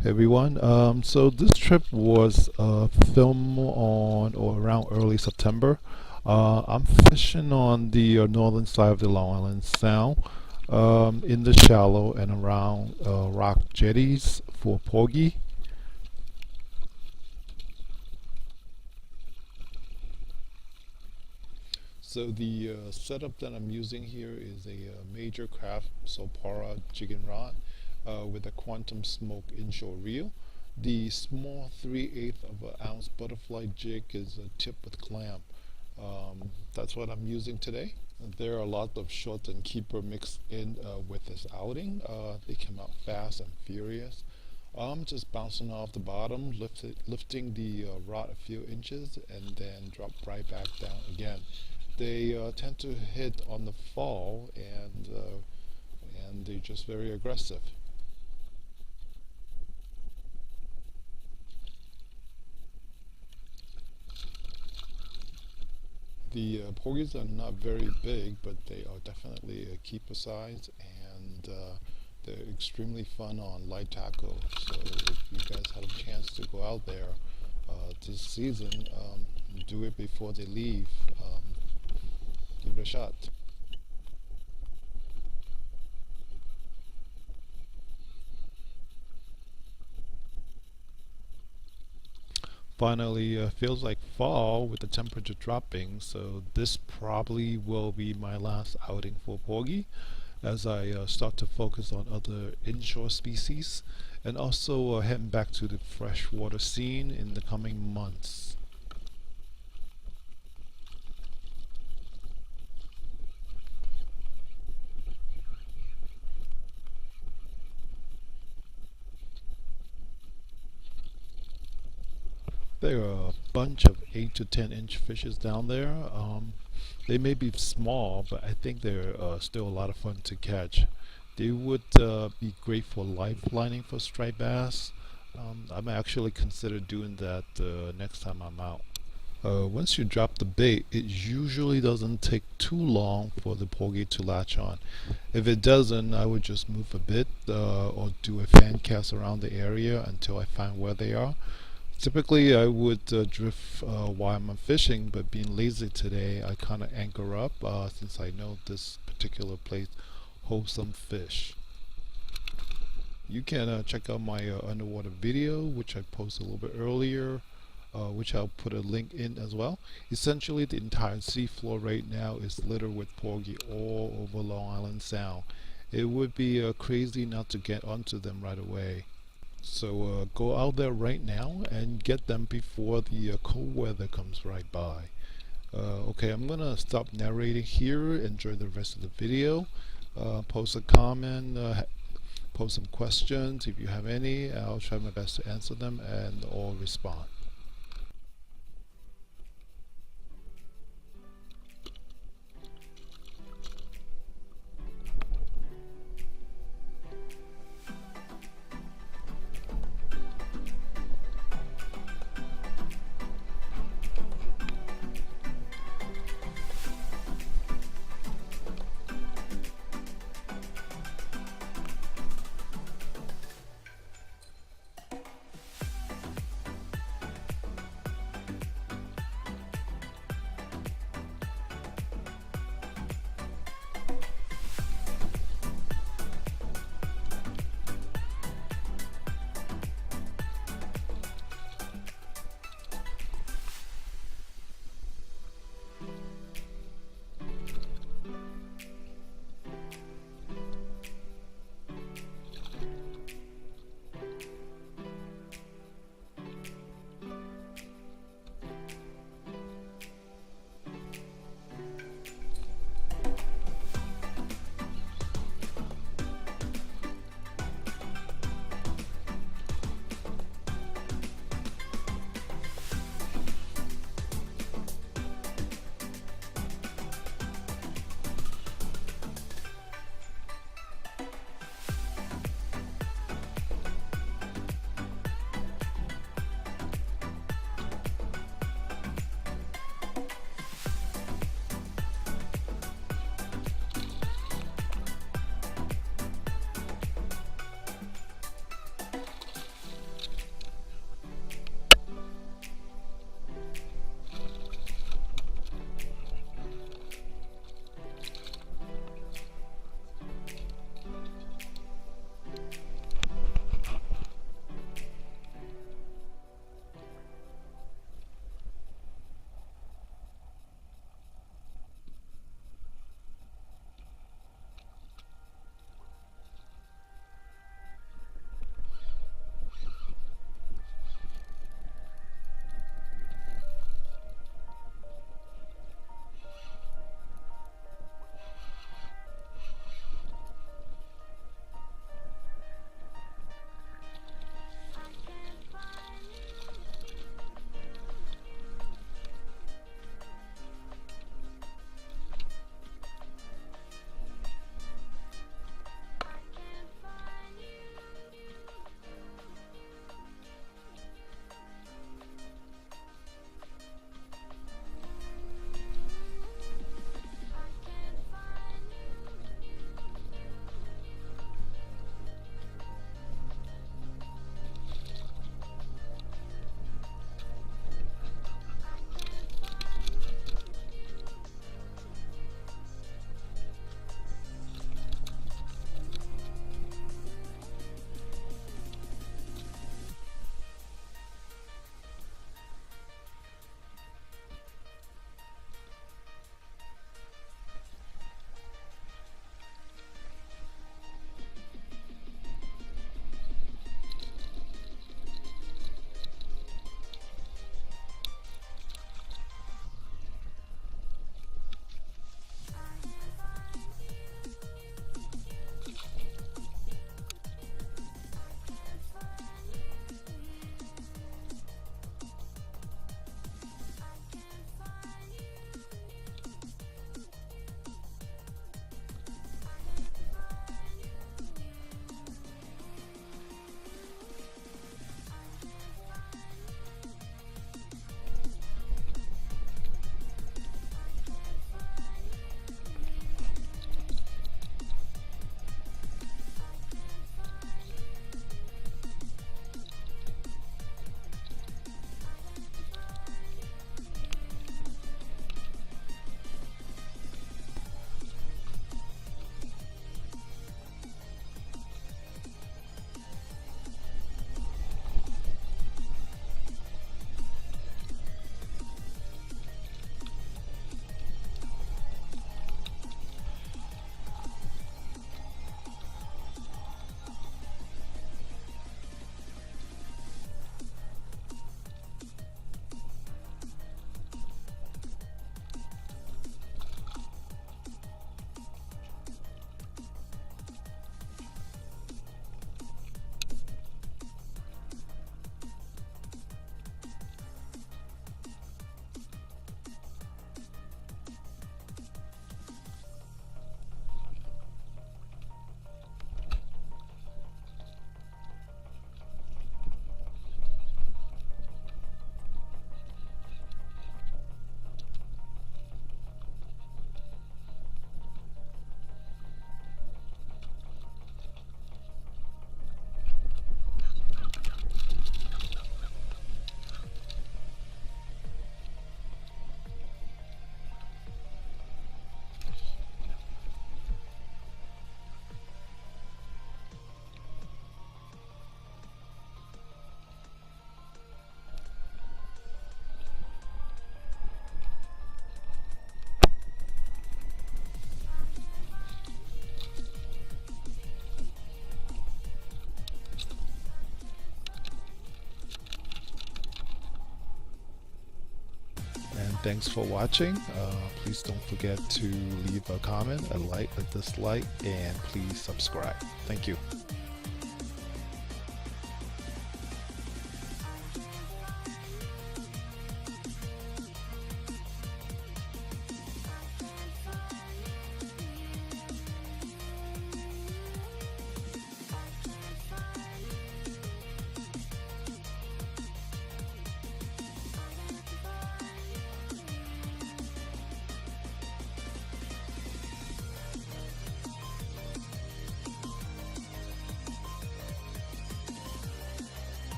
Hey everyone, so this trip was filmed on or around early September. I'm fishing on the northern side of the Long Island Sound, in the shallow and around rock jetties for porgy. So the setup that I'm using here is a Majorcraft Solpara jigging rod with a quantum smoke inshore reel. The small 3/8 of an ounce butterfly jig is a tip with clam. That's what I'm using today. There are a lot of short and keeper mixed in with this outing. They came out fast and furious. I'm just bouncing off the bottom, lifting the rod a few inches, and then drop right back down again. They tend to hit on the fall, and they're just very aggressive. The porgies are not very big, but they are definitely a keeper size, and they're extremely fun on light tackle. So if you guys have a chance to go out there this season, do it before they leave. Give it a shot. Finally, feels like fall with the temperature dropping, so this probably will be my last outing for porgy as I start to focus on other inshore species and also heading back to the freshwater scene in the coming months. There are a bunch of 8 to 10 inch fishes down there. They may be small, but I think they're still a lot of fun to catch. They would be great for life lining for striped bass. I might actually consider doing that next time I'm out. Once you drop the bait, it usually doesn't take too long for the porgy to latch on. If it doesn't, I would just move a bit or do a fan cast around the area until I find where they are. Typically, I would drift while I'm fishing, but being lazy today, I kind of anchor up since I know this particular place holds some fish. You can check out my underwater video, which I posted a little bit earlier, which I'll put a link in as well. Essentially, the entire seafloor right now is littered with porgy all over Long Island Sound. It would be crazy not to get onto them right away. So go out there right now and get them before the cold weather comes right by. Okay, I'm gonna stop narrating here. Enjoy the rest of the video. Post a comment, post some questions if you have any. I'll try my best to answer them and or respond. Thanks for watching. Please don't forget to leave a comment, a like, a dislike, and please subscribe. Thank you.